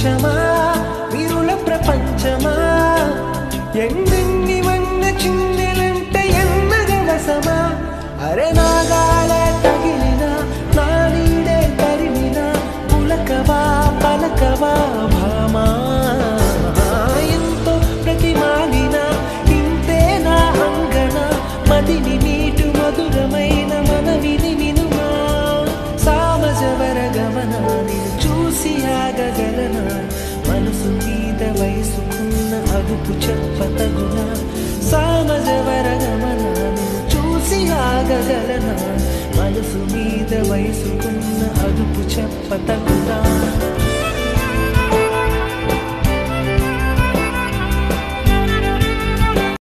కొంచెమా విరుల ప్రపంచమా ఎన్నెన్ని వన్న చిందెలంటే ఎన్నగవసమా అరే నాగాల తగిలిన నా నీడే తరిమిన పులకవా పలకవా భామా ఎంతో ప్రతిమాలిన ఇంతే నా అంగన మదిని నీటు మధురమైన మనవిని వినుమా సామజవర గమన నిన్ను చూసి ఆగగలనా మనసు మీద వయసుకున్న అదుపు చెప్పతగునా సామజవర గమన నిన్ను చూసి ఆగగలనా మనసు మీద వయసుకున్న అదుపు చెప్పతగునా